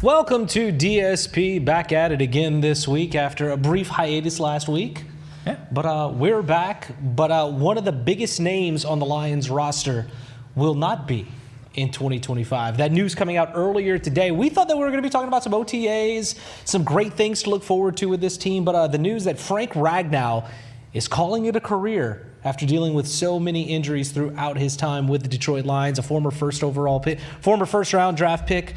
Welcome to DSP, back at it again this week after a brief hiatus last week. Yeah. But we're back. But one of the biggest names on the Lions roster will not be in 2025. That news coming out earlier today. We thought that we were going to be talking about some OTAs, some great things to look forward to with this team. But the news that Frank Ragnow is calling it a career after dealing with so many injuries throughout his time with the Detroit Lions, a former first-round draft pick.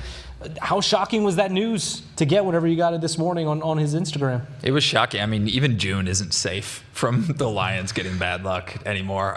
How shocking was that news to get whenever you got it this morning on his Instagram? It was shocking. I mean, even June isn't safe from the Lions getting bad luck anymore.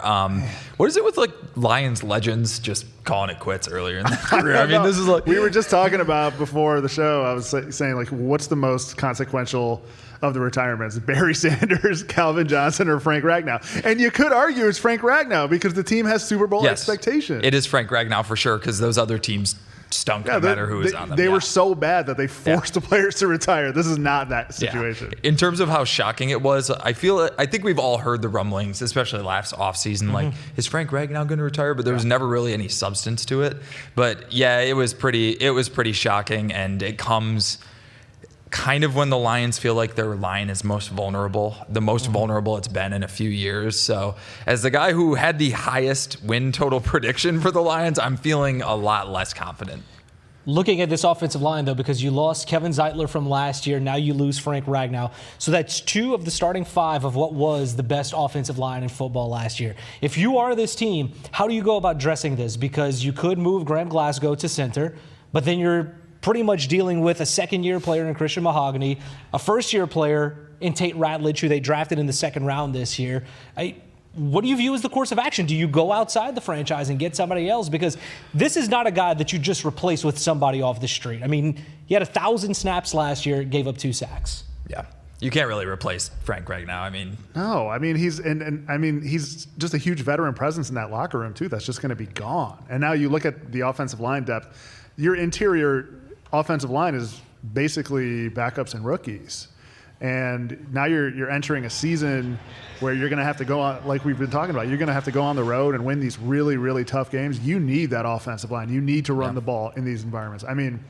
What is it with like Lions legends just calling it quits earlier in their career? I mean, this is like we were just talking about before the show. I was saying like, what's the most consequential of the retirements? Barry Sanders, Calvin Johnson, or Frank Ragnow? And you could argue it's Frank Ragnow because the team has Super Bowl expectations. It is Frank Ragnow for sure because those other teams stunk no matter who was on them. They were so bad that they forced the players to retire. This is not that situation. In terms of how shocking it was, I think we've all heard the rumblings, especially last offseason, like, is Frank Ragnow going to retire? But there was never really any substance to it. But yeah, it was pretty shocking, and it comes kind of when the Lions feel like their line is most vulnerable, the most vulnerable it's been in a few years. So as the guy who had the highest win total prediction for the Lions, I'm feeling a lot less confident. Looking at this offensive line, though, because you lost Kevin Zeitler from last year, now you lose Frank Ragnow. So that's two of the starting five of what was the best offensive line in football last year. If you are this team, how do you go about dressing this? Because you could move Graham Glasgow to center, but then you're pretty much dealing with a second-year player in Christian Mahogany, a first-year player in Tate Ratledge, who they drafted in the second round this year. What do you view as the course of action? Do you go outside the franchise and get somebody else? Because this is not a guy that you just replace with somebody off the street. I mean, he had 1,000 snaps last year, gave up 2 sacks. Yeah. You can't really replace Frank Ragnow. I mean, no. I mean, he's just a huge veteran presence in that locker room too. That's just going to be gone. And now you look at the offensive line depth. Your interior offensive line is basically backups and rookies. And now you're entering a season where you're going to have to go on, like we've been talking about, you're going to have to go on the road and win these really, really tough games. You need that offensive line. You need to run the ball in these environments. I mean,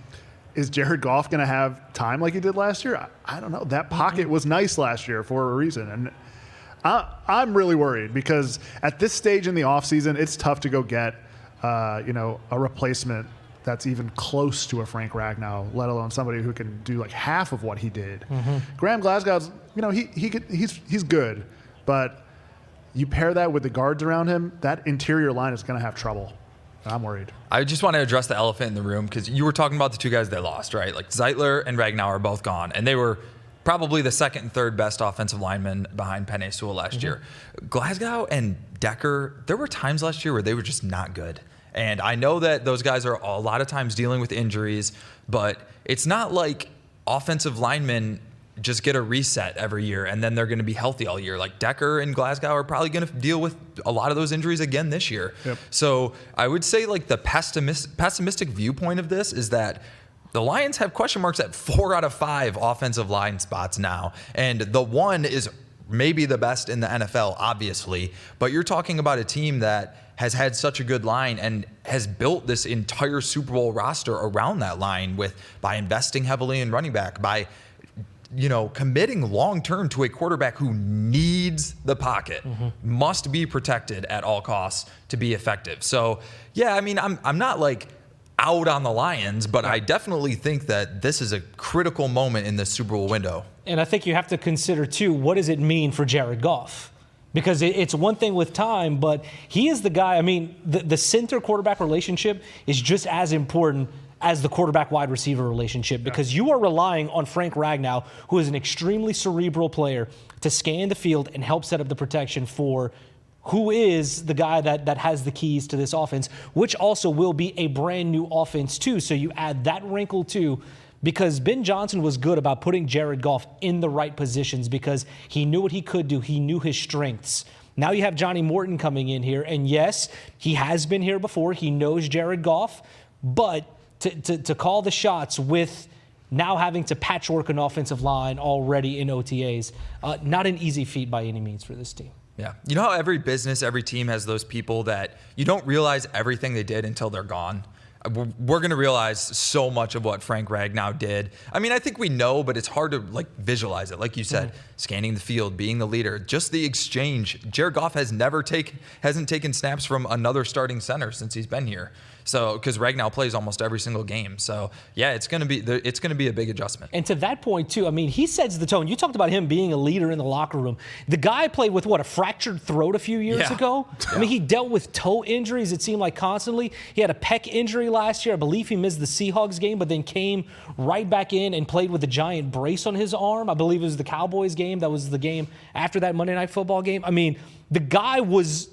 is Jared Goff going to have time like he did last year? I don't know. That pocket was nice last year for a reason. And I'm really worried because at this stage in the offseason, it's tough to go get a replacement that's even close to a Frank Ragnow, let alone somebody who can do like half of what he did. Graham Glasgow's, he's good, but you pair that with the guards around him, that interior line is going to have trouble. I'm worried. I just want to address the elephant in the room because you were talking about the two guys they lost, right? Like Zeitler and Ragnow are both gone, and they were probably the second and third best offensive linemen behind Penei Sewell last year. Glasgow and Decker, there were times last year where they were just not good. And I know that those guys are a lot of times dealing with injuries, but it's not like offensive linemen just get a reset every year and then they're going to be healthy all year. Like Decker and Glasgow are probably going to deal with a lot of those injuries again this year. Yep. So I would say like the pessimistic viewpoint of this is that the Lions have question marks at 4 out of 5 offensive line spots now. And the one is maybe the best in the NFL, obviously. But you're talking about a team that has had such a good line and has built this entire Super Bowl roster around that line by investing heavily in running back, by committing long-term to a quarterback who needs the pocket, must be protected at all costs to be effective. So, yeah, I mean, I'm not like out on the Lions, but I definitely think that this is a critical moment in the Super Bowl window. And I think you have to consider, too, what does it mean for Jared Goff? Because it's one thing with time, but he is the guy. I mean, the center-quarterback relationship is just as important as the quarterback-wide receiver relationship because you are relying on Frank Ragnow, who is an extremely cerebral player, to scan the field and help set up the protection for who is the guy that has the keys to this offense, which also will be a brand-new offense, too. So you add that wrinkle, too, because Ben Johnson was good about putting Jared Goff in the right positions because he knew what he could do. He knew his strengths. Now you have Johnny Morton coming in here, and yes, he has been here before. He knows Jared Goff, but to call the shots with now having to patchwork an offensive line already in OTAs, not an easy feat by any means for this team. Yeah. You know how every business, every team has those people that you don't realize everything they did until they're gone? we're going to realize so much of what Frank Ragnow did. I mean, I think we know, but it's hard to visualize it. Like you said, scanning the field, being the leader, just the exchange. Jared Goff hasn't taken snaps from another starting center since he's been here. So, because Ragnow plays almost every single game, so yeah, it's going to be a big adjustment. And to that point too, I mean, he sets the tone. You talked about him being a leader in the locker room. The guy played with a fractured throat a few years ago. I mean, he dealt with toe injuries. It seemed like constantly. He had a pec injury last year. I believe he missed the Seahawks game, but then came right back in and played with a giant brace on his arm. I believe it was the Cowboys game. That was the game after that Monday Night Football game. I mean, the guy was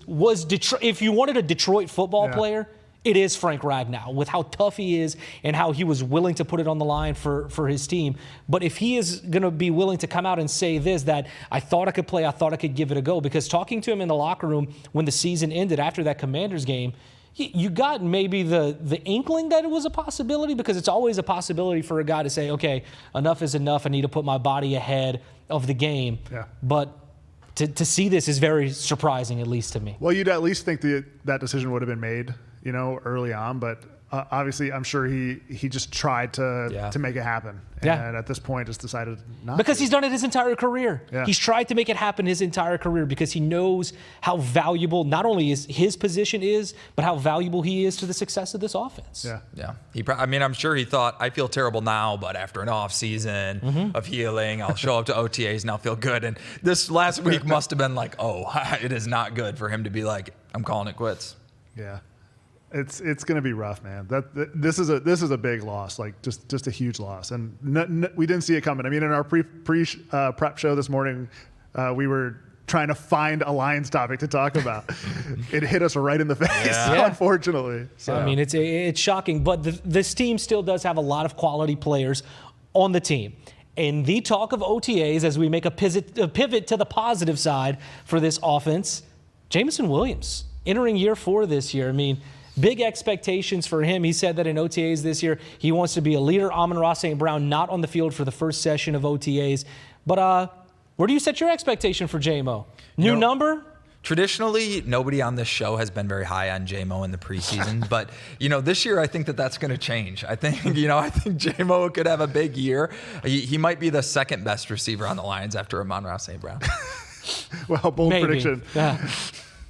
Detroit. If you wanted a Detroit football player, it is Frank Ragnow, with how tough he is and how he was willing to put it on the line for his team. But if he is going to be willing to come out and say this, that I thought I could play, I thought I could give it a go, because talking to him in the locker room when the season ended after that Commanders game, you got maybe the inkling that it was a possibility, because it's always a possibility for a guy to say, okay, enough is enough. I need to put my body ahead of the game. Yeah. But to see this is very surprising, at least to me. Well, you'd at least think that decision would have been made, early on, but obviously I'm sure he just tried to make it happen. And at this point just decided not because to. He's done it his entire career. He's tried to make it happen his entire career because he knows how valuable not only his position is, but how valuable he is to the success of this offense. Yeah. I'm sure he thought, I feel terrible now, but after an off season of healing, I'll show up to OTAs and I'll feel good. And this last week must have been like, oh, it is not good for him to be like, I'm calling it quits. Yeah. It's going to be rough, man. This is a big loss, like just a huge loss, and we didn't see it coming. I mean, in our prep show this morning, we were trying to find a Lions topic to talk about. It hit us right in the face, unfortunately. So. I mean, it's shocking, but this team still does have a lot of quality players on the team. And the talk of OTAs, as we make a pivot to the positive side for this offense, Jameson Williams entering year 4 this year. I mean, big expectations for him. He said that in OTAs this year, he wants to be a leader. Amon-Ra St. Brown not on the field for the first session of OTAs. But where do you set your expectation for J-Mo? New number? Traditionally, nobody on this show has been very high on J-Mo in the preseason, but this year I think that's going to change. I think J-Mo could have a big year. He might be the second best receiver on the Lions after Amon-Ra St. Brown. Well, bold Maybe. prediction. Yeah.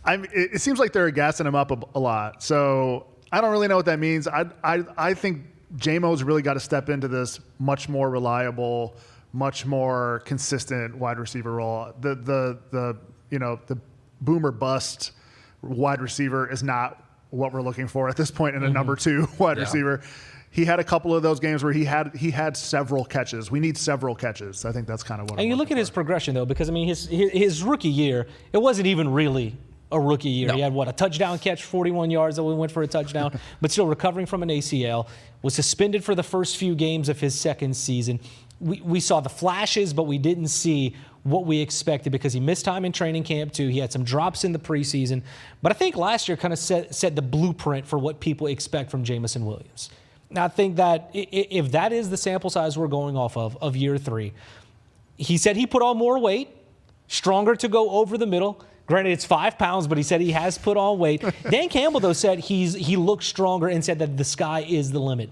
It seems like they're gassing him up a lot. So I don't really know what that means. I think J-Mo's really got to step into this much more reliable, much more consistent wide receiver role. The boomer bust wide receiver is not what we're looking for at this point in a number 2 wide receiver. He had a couple of those games where he had several catches. We need several catches. I think that's kind of what. And you look at his progression though, because I mean his rookie year, it wasn't even really a rookie year. No. He had a touchdown catch, 41 yards that went for a touchdown, but still recovering from an ACL. Was suspended for the first few games of his second season. We saw the flashes, but we didn't see what we expected because he missed time in training camp too. He had some drops in the preseason, but I think last year kind of set the blueprint for what people expect from Jameson Williams. Now, I think that if that is the sample size we're going off of year 3, he said he put on more weight, stronger to go over the middle. Granted, it's 5 pounds, but he said he has put on weight. Dan Campbell, though, said he looked stronger and said that the sky is the limit.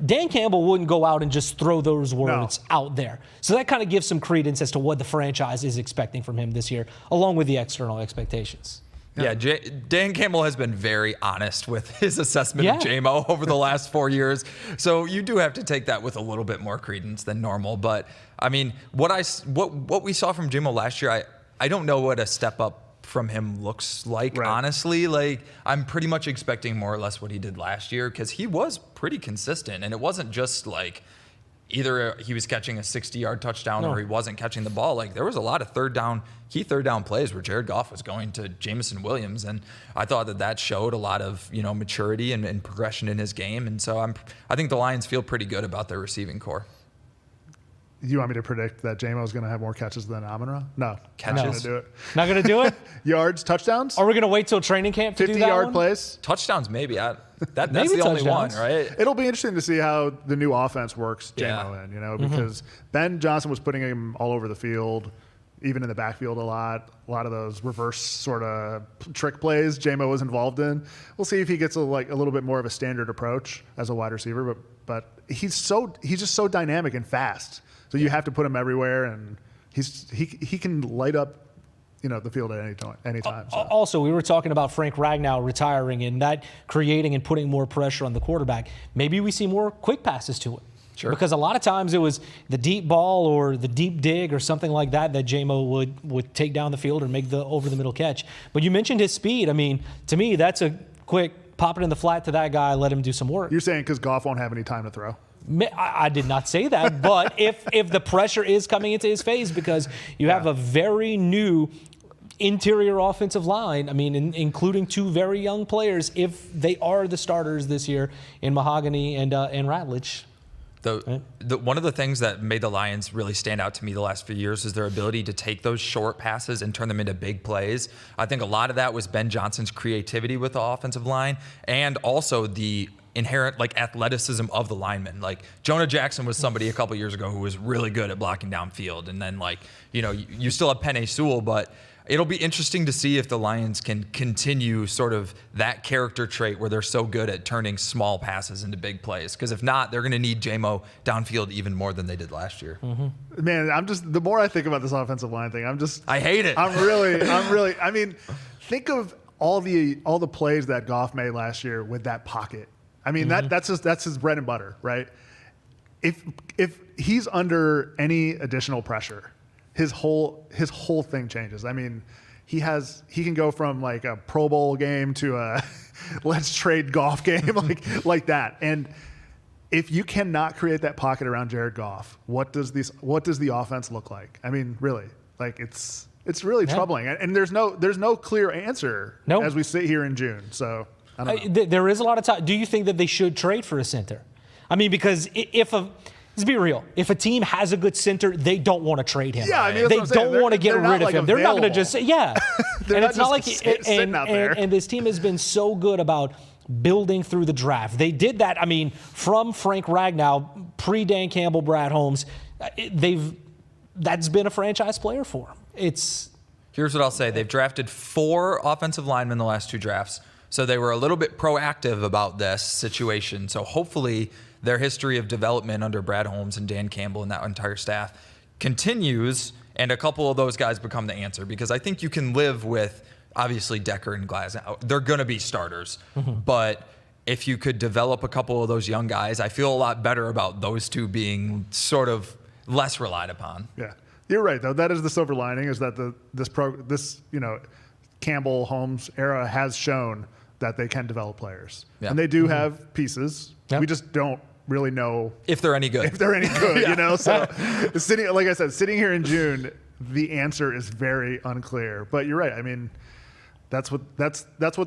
Dan Campbell wouldn't go out and just throw those words out there. So that kind of gives some credence as to what the franchise is expecting from him this year, along with the external expectations. Yeah, Dan Campbell has been very honest with his assessment of J-Mo over the last 4 years. So you do have to take that with a little bit more credence than normal. But, I mean, what we saw from J-Mo last year, I don't know what a step up from him looks like, honestly. Like, I'm pretty much expecting more or less what he did last year because he was pretty consistent. And it wasn't just like either he was catching a 60-yard touchdown or he wasn't catching the ball. Like, there was a lot of key third down plays where Jared Goff was going to Jameson Williams. And I thought that showed a lot of, maturity and progression in his game. And so I think the Lions feel pretty good about their receiving core. You want me to predict that J-Mo is going to have more catches than Amon-Ra? No. Catches? Not going to do it. Not going to do it? Yards, touchdowns? Are we going to wait till training camp to do that 50-yard plays? Touchdowns, maybe. That's maybe the only one, right? It'll be interesting to see how the new offense works J-Mo in, because Ben Johnson was putting him all over the field. even in the backfield a lot of those reverse sort of trick plays J-Mo was involved in. We'll see if he gets a little bit more of a standard approach as a wide receiver, but he's just so dynamic and fast. So you have to put him everywhere, and he can light up the field at any time. So. Also, we were talking about Frank Ragnow retiring and that creating and putting more pressure on the quarterback. Maybe we see more quick passes to him. Sure. Because a lot of times it was the deep ball or the deep dig or something like that J-Mo would take down the field or make the over-the-middle catch. But you mentioned his speed. I mean, to me, that's a quick pop it in the flat to that guy, let him do some work. You're saying because Goff won't have any time to throw? I did not say that, but if the pressure is coming into his face because you have a very new interior offensive line, I mean, including two very young players, if they are the starters this year in Mahogany and Ratledge. One of the things that made the Lions really stand out to me the last few years is their ability to take those short passes and turn them into big plays. I think a lot of that was Ben Johnson's creativity with the offensive line and also the inherent athleticism of the linemen. Like Jonah Jackson was somebody a couple years ago who was really good at blocking downfield. And then you still have Penei Sewell, but it'll be interesting to see if the Lions can continue sort of that character trait where they're so good at turning small passes into big plays. Because if not, they're going to need J-Mo downfield even more than they did last year. Mm-hmm. Man, the more I think about this offensive line thing, I hate it. I mean, think of all the plays that Goff made last year with that pocket. I mean, that's his bread and butter, right? If he's under any additional pressure, his whole thing changes. I mean, he can go from like a Pro Bowl game to a let's trade Goff game like that. And if you cannot create that pocket around Jared Goff, what does the offense look like? I mean, really, it's really troubling. And there's no clear answer as we sit here in June. So I don't know. There is a lot of time. Do you think that they should trade for a center? I mean, because let's be real. If a team has a good center, they don't want to trade him. Yeah, I mean, they don't want to get rid of him. They're not going to just say, and it's not like sitting out there. And this team has been so good about building through the draft. They did that. I mean, from Frank Ragnow, pre-Dan Campbell, Brad Holmes, that's been a franchise player for them. Here's what I'll say: they've drafted 4 offensive linemen in the last 2 drafts, so they were a little bit proactive about this situation. So hopefully their history of development under Brad Holmes and Dan Campbell and that entire staff continues, and a couple of those guys become the answer. Because I think you can live with, obviously, Decker and Glasgow. They're going to be starters. Mm-hmm. But if you could develop a couple of those young guys, I feel a lot better about those two being sort of less relied upon. Yeah, you're right, though. That is the silver lining, is that this Campbell Holmes era has shown that they can develop players. Yeah. And they do have pieces. Yep. We just don't really know if they're any good. So like I said, sitting here in June, the answer is very unclear. But you're right. I mean, that's what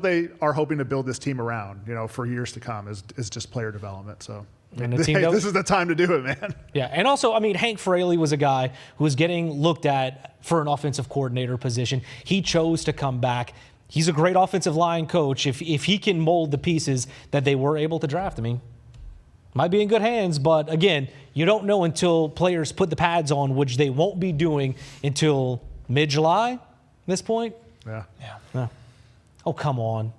they are hoping to build this team around, for years to come is just player development. So this is the time to do it, man. Yeah, and also, I mean, Hank Fraley was a guy who was getting looked at for an offensive coordinator position. He chose to come back. He's a great offensive line coach. If he can mold the pieces that they were able to draft, I mean, might be in good hands. But again, you don't know until players put the pads on, which they won't be doing until mid-July at this point. Yeah. Oh, come on.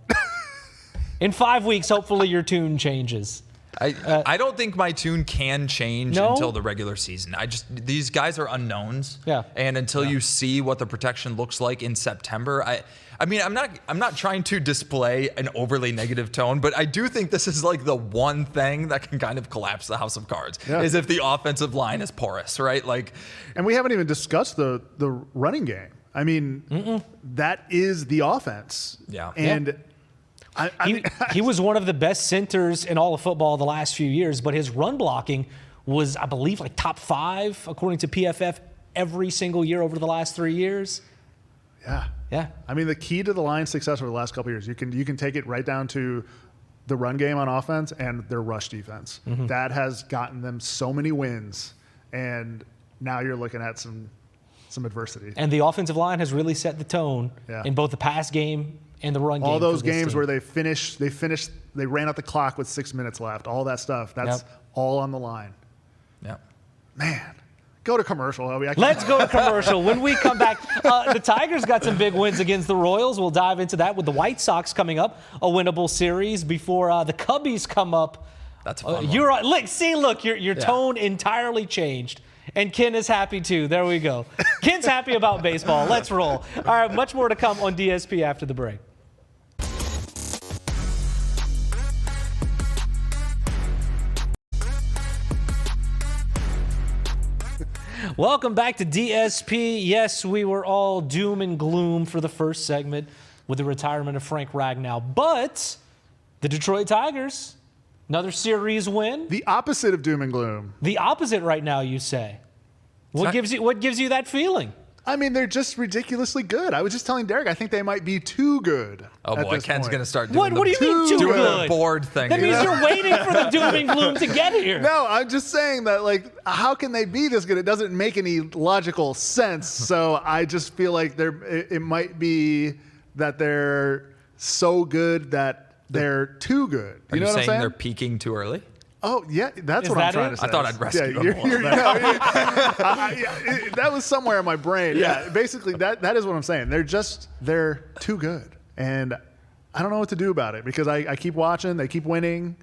In 5 weeks, hopefully your tune changes. I don't think my tune can change until the regular season. These guys are unknowns. Yeah. And until you see what the protection looks like in September, I mean, I'm not trying to display an overly negative tone, but I do think this is like the one thing that can kind of collapse the house of cards is if the offensive line is porous, right? And we haven't even discussed the running game. I mean, that is the offense. Yeah. And he was one of the best centers in all of football the last few years, but his run blocking was, I believe, like top 5 according to PFF every single year over the last 3 years. Yeah. I mean, the key to the Lions' success over the last couple of years, you can take it right down to the run game on offense and their rush defense. Mm-hmm. That has gotten them so many wins, and now you're looking at some adversity. And the offensive line has really set the tone in both the pass game and the run game. All those games where they ran out the clock with 6 minutes left, all that stuff, that's all on the line. Yeah. Man, Go to commercial, Hobie. Let's go to commercial. When we come back, the Tigers got some big wins against the Royals. We'll dive into that with the White Sox coming up, a winnable series before the Cubbies come up. That's a fun one. You're look, your tone entirely changed. And Ken is happy too. There we go. Ken's happy about baseball. Let's roll. All right, much more to come on DSP after the break. Welcome back to DSP. Yes, we were all doom and gloom for the first segment with the retirement of Frank Ragnow. But the Detroit Tigers, another series win. The opposite of doom and gloom. The opposite right now, you say. What gives you that feeling? I mean, they're just ridiculously good. I was just telling Derek, I think they might be too good. Oh boy, Ken's going to start doing What do you mean too good? The board thing. That means you're waiting for the doom and gloom to get here. No, I'm just saying that, like, how can they be this good? It doesn't make any logical sense. So I just feel like it might be that they're so good that they're too good. Are you know what I'm saying saying? they're peaking too early? Oh, yeah, that's Is what I'm that trying it? to say. I thought I'd rescue them all. That was somewhere in my brain. Yeah, basically, that is what I'm saying. They're too good. And I don't know what to do about it because I keep watching. They keep winning.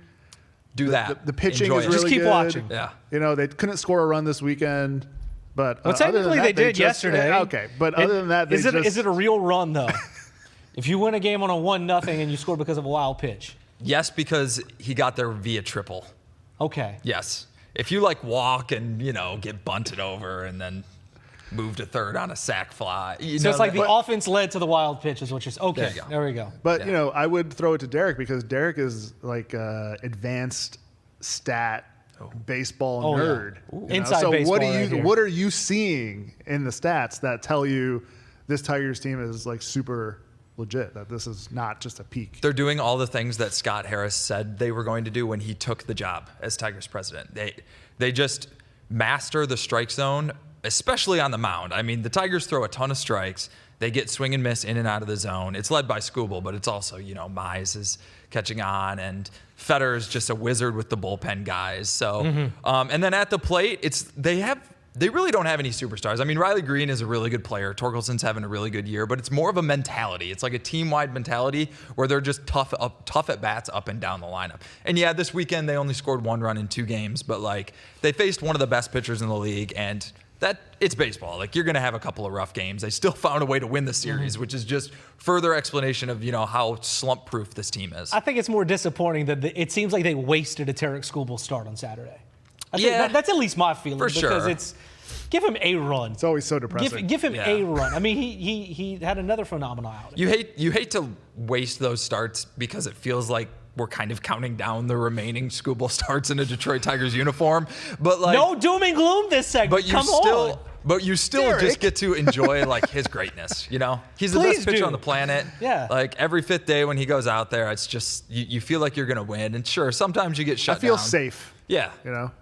Do that. The pitching Enjoy is it. really Just keep good. watching. Yeah. You know, they couldn't score a run this weekend. But Well, other than technically that, they did just- yesterday. Okay, but other than that, is it a real run though? If you win a game on a 1-0 and you score because of a wild pitch. Yes, because he got there via triple. Okay. Yes. If you like walk and, get bunted over and then move to third on a sac fly. So it's like the offense led to the wild pitch is what you're saying. Okay, There you go. there we go. But, I would throw it to Derek because Derek is like advanced stat baseball yeah. nerd. Inside so baseball right here. what are you seeing in the stats that tell you this Tigers team is like super legit, that this is not just a peak? They're doing all the things that Scott Harris said they were going to do when he took the job as Tigers president. They just master the strike zone, especially on the mound. I mean, the Tigers throw a ton of strikes. They get swing and miss in and out of the zone. It's led by Skubal, but it's also, Mize is catching on, and Fetter is just a wizard with the bullpen guys. So, and then at the plate, they really don't have any superstars. I mean, Riley Green is a really good player. Torkelson's having a really good year, but it's more of a mentality. It's like a team-wide mentality where they're just tough at bats up and down the lineup. And yeah, this weekend they only scored 1 run in 2 games, but like they faced one of the best pitchers in the league, and it's baseball. Like, you're going to have a couple of rough games. They still found a way to win the series, which is just further explanation of, how slump-proof this team is. I think it's more disappointing that it seems like they wasted a Tarek Skubal start on Saturday. I think Yeah. that's at least my feeling. For because sure. give him a run. It's always so depressing. Give him Yeah. a run. I mean, he had another phenomenal outing. You hate to waste those starts because it feels like we're kind of counting down the remaining Skubal starts in a Detroit Tigers uniform. But like, No doom and gloom this segment. but you Come still on. But you still Derek. just get to enjoy like his greatness, He's the Please best pitcher do. on the planet. Yeah. Like every 5th day when he goes out there, it's just you feel like you're gonna win. And sure, sometimes you get shut I feel down. safe, Yeah.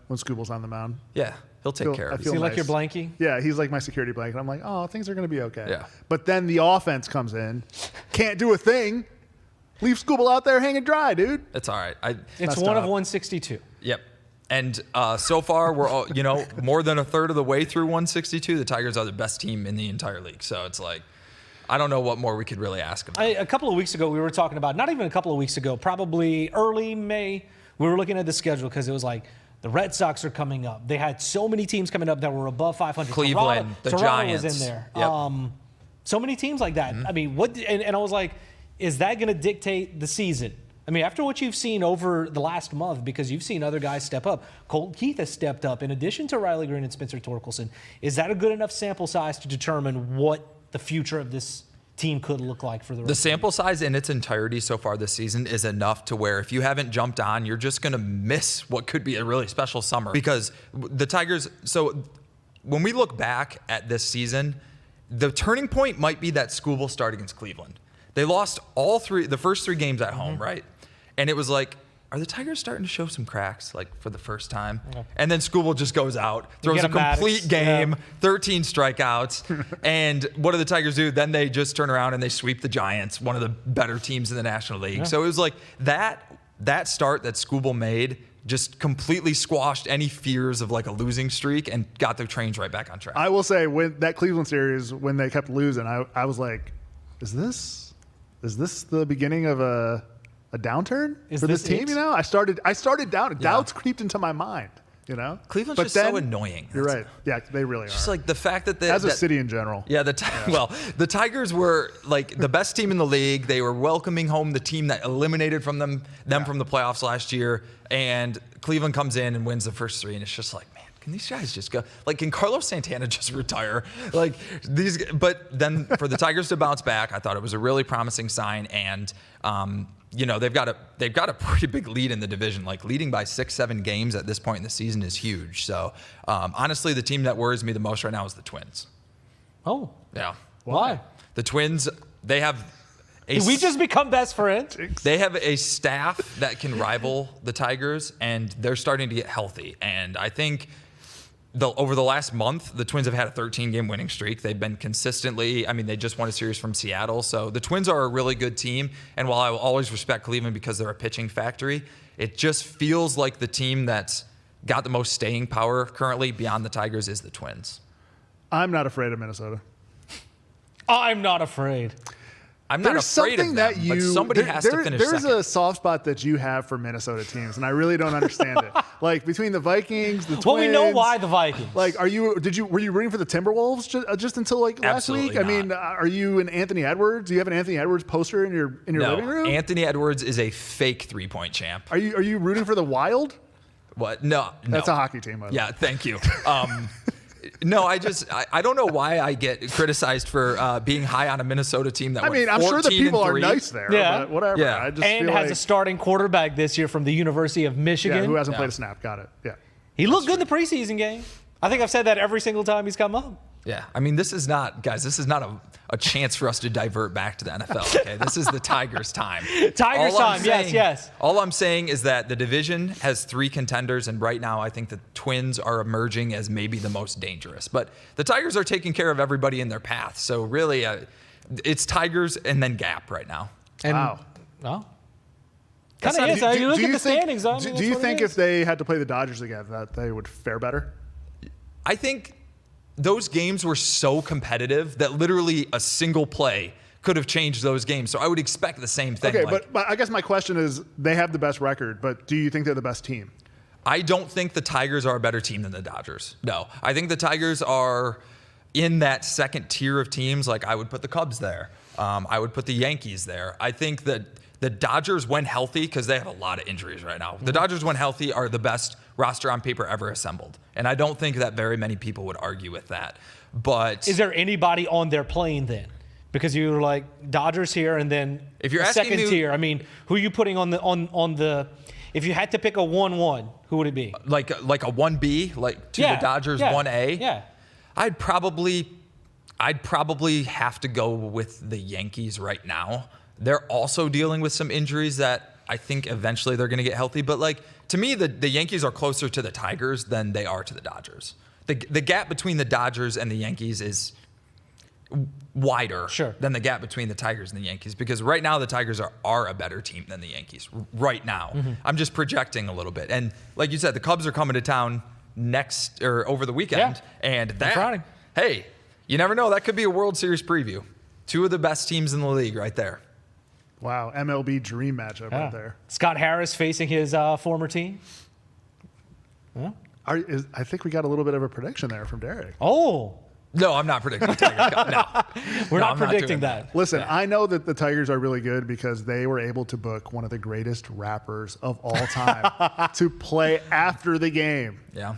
when Skubal's on the mound. Yeah. He'll take care I of feel you. See, like nice. your blankie? Yeah, he's like my security blanket. I'm like, oh, things are going to be okay. Yeah. But then the offense comes in, can't do a thing. Leave Skubal out there hanging dry, dude. It's all right. It's Messed one of up. 162. Yep. And so far, we're all, more than a third of the way through 162. The Tigers are the best team in the entire league. So it's like, I don't know what more we could really ask about. A couple of weeks ago, we were talking about, not even a couple of weeks ago, probably early May, we were looking at the schedule because it was like, the Red Sox are coming up. They had so many teams coming up that were above 500. Cleveland, the Toronto Giants. was in there. Yep. So many teams like that. I mean, and I was like, is that going to dictate the season? I mean, after what you've seen over the last month, because you've seen other guys step up, Colton Keith has stepped up in addition to Riley Green and Spencer Torkelson. Is that a good enough sample size to determine what the future of this team could look like for the rest The of sample size in its entirety so far this season is enough to where if you haven't jumped on, you're just going to miss what could be a really special summer. Because the Tigers, so when we look back at this season, the turning point might be that Skubal start against Cleveland. They lost the first 3 games at home, right? And it was like, are the Tigers starting to show some cracks, like for the first time? Yeah. And then Skubal just goes out, throws a complete game, 13 strikeouts. And what do the Tigers do? Then they just turn around and they sweep the Giants, one of the better teams in the National League. Yeah. So it was like that start that Skubal made just completely squashed any fears of like a losing streak and got their trains right back on track. I will say, when that Cleveland series, when they kept losing, I was like, is this the beginning of a downturn Is for this this team? it? You know, I started doubting. Doubts creeped into my mind. You know, Cleveland's But just then- so annoying. You're right. Yeah, they really are. Just like the fact that they, As a that- city in general. Yeah, well, the Tigers were like the best team in the league. They were welcoming home the team that eliminated from them from the playoffs last year, and Cleveland comes in and wins the first 3, and it's just like, man, can these guys just go? Like, can Carlos Santana just retire? Like these, but then for the Tigers to bounce back, I thought it was a really promising sign, and you know, they've got a pretty big lead in the division. Like leading by 6-7 games at this point in the season is huge. So honestly, the team that worries me the most right now is the Twins. Oh, Yeah. why? The Twins, they have Did we just become best friends? they have a staff that can rival the Tigers, and they're starting to get healthy. And I think over the last month, the Twins have had a 13-game winning streak. They've been consistently, I mean, they just won a series from Seattle. So the Twins are a really good team. And while I will always respect Cleveland because they're a pitching factory, it just feels like the team that's got the most staying power currently beyond the Tigers is the Twins. I'm not afraid of Minnesota. I'm not afraid. I'm not There's afraid something of them, that you but somebody has to finish There's second. a soft spot that you have for Minnesota teams, and I really don't understand it. Like between the Vikings, the Twins. Well, we know why the Vikings. Like, were you rooting for the Timberwolves just until like last Absolutely week? I mean, not. are you an Anthony Edwards? Do you have an Anthony Edwards poster in your No, living room? Anthony Edwards is a fake 3-point champ. Are you rooting for the Wild? What? No. That's a hockey team. By the way. Yeah, thank you. No, I don't know why I get criticized for being high on a Minnesota team that I went mean, I'm sure the 14 people and are 3. nice there. Yeah. But whatever. Yeah. I just And feel has like, a starting quarterback this year from the University of Michigan. who hasn't Yeah. played a snap. Got it. Yeah. He looked good in the preseason game. I think I've said that every single time he's come up. Yeah, I mean, this is not a chance for us to divert back to the NFL, okay? This is the Tigers' time. Tigers' All I'm time, yes, yes. All I'm saying is that the division has 3 contenders, and right now I think the Twins are emerging as maybe the most dangerous. But the Tigers are taking care of everybody in their path. So really, it's Tigers and then Gap right now. And, Wow. Well, That's kind of not- is. You look at the think, standings. I mean, do that's you what it think is. if they had to play the Dodgers again, that they would fare better? I think those games were so competitive that literally a single play could have changed those games. So I would expect the same thing. Okay, like, but I guess my question is, they have the best record, but do you think they're the best team? I don't think the Tigers are a better team than the Dodgers. No, I think the Tigers are in that second tier of teams. Like I would put the Cubs there. I would put the Yankees there. I think that the Dodgers, when healthy, because they have a lot of injuries right now, the Dodgers, when healthy, are the best roster on paper ever assembled. And I don't think that very many people would argue with that. But Is there anybody on their plane then? Because you were like Dodgers here, and then If you're the asking second me- tier. I mean, who are you putting on the? If you had to pick a 1-1, who would it be? like a 1B, like to the Dodgers 1A, Yeah. I'd probably have to go with the Yankees right now. They're also dealing with some injuries that I think eventually they're going to get healthy. But like to me, the Yankees are closer to the Tigers than they are to the Dodgers. The gap between the Dodgers and the Yankees is wider Sure. than the gap between the Tigers and the Yankees, because right now the Tigers are a better team than the Yankees right now. Mm-hmm. I'm just projecting a little bit. And like you said, the Cubs are coming to town over the weekend. Yeah. And that, Friday. hey, you never know. That could be a World Series preview. 2 of the best teams in the league right there. Wow, MLB dream matchup Yeah. right there. Scott Harris facing his former team. I think we got a little bit of a prediction there from Derek. Oh, No, I'm not predicting the Tigers. No. we're No, not I'm not predicting doing that. Listen, I know that the Tigers are really good because they were able to book one of the greatest rappers of all time to play after the game. Yeah.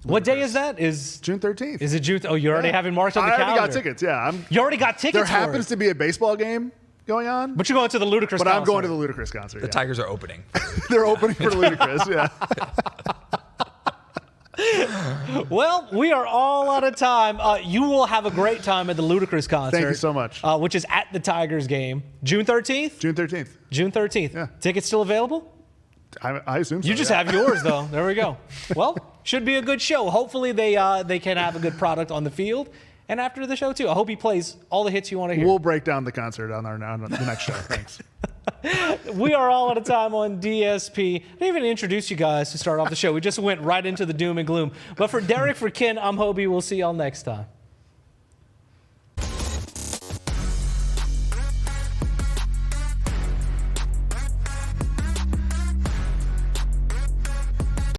What day is that? Is June 13th. it June? Oh, you already have it marked on the I calendar. already got tickets, yeah. You already got tickets There for happens it. to be a baseball game going on, But you're going to the Ludacris but I'm going to concert. the Ludacris concert. The yeah. Tigers are opening. They're opening for Ludacris, yeah. Well, we are all out of time. You will have a great time at the Ludacris concert. Thank you so much. Which is at the Tigers game, June 13th. June 13th. June 13th. Yeah. Tickets still available? I assume so. You just yeah. have yours though. There we go. Well, should be a good show. Hopefully they can have a good product on the field and after the show too. I hope he plays all the hits you want to hear. We'll break down the concert on the next show. Thanks. We are all out of time on DSP. I didn't even introduce you guys to start off the show. We just went right into the doom and gloom. But for Derek, for Ken, I'm Hobie. We'll see y'all next time.